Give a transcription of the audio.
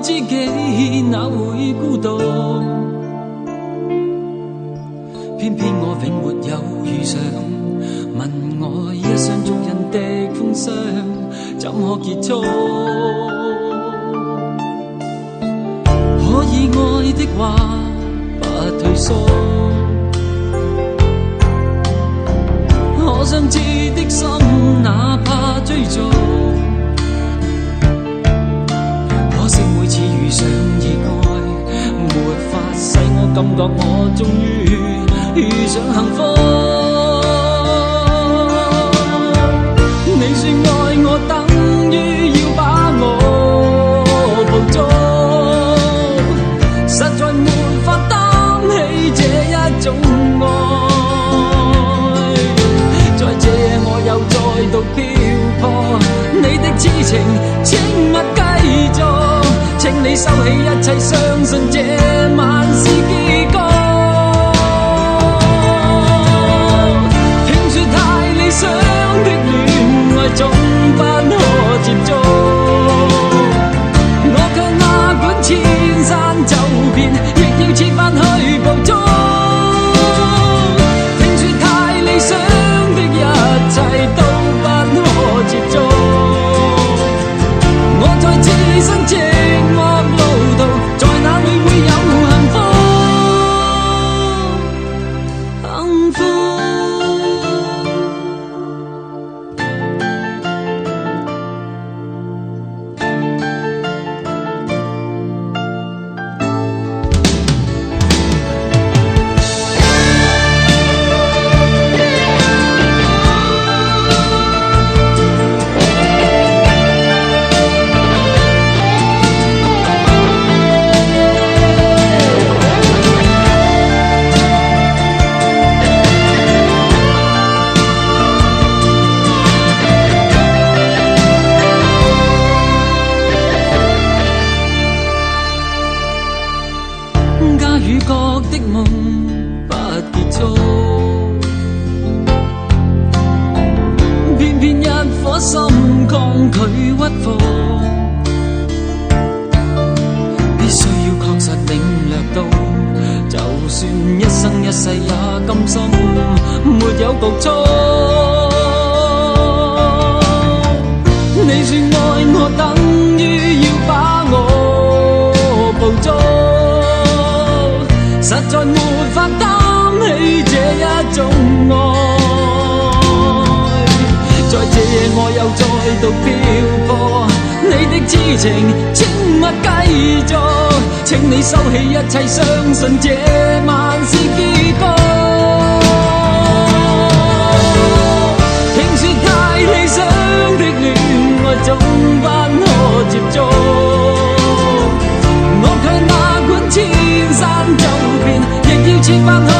知己哪會孤獨？偏偏我永沒有遇上，問我一雙足印的風霜怎可結束？可以愛的話不退縮，可相知的心哪怕追逐。可惜每次遇上意外，沒法使我感覺我終於遇上幸福。你說愛我等於要把我捕捉，實在沒法擔起這一種愛。在這我又再度漂泊，你的痴情請勿繼續，請你收起一切，相信這晚是結局。聽說太理想的戀愛總不可接觸，我卻哪管千山走遍，亦要設法去捕捉。聽說太理想的一切都不可接觸，我在自身寂寞路途，在哪裏會有幸福？幸福。家與國的夢不結束，偏偏一顆心抗拒屈服，必須要確實領略到，就算一生一世也甘心沒有局促。你說愛我等於要把我捕捉，實在沒法擔起這一種愛。在這我又再度漂泊，你的痴情請勿繼續，請你收起一切，相信這晚是結局。聽說太理想的戀愛總不可接觸，我卻哪管千山走遍，亦要設法去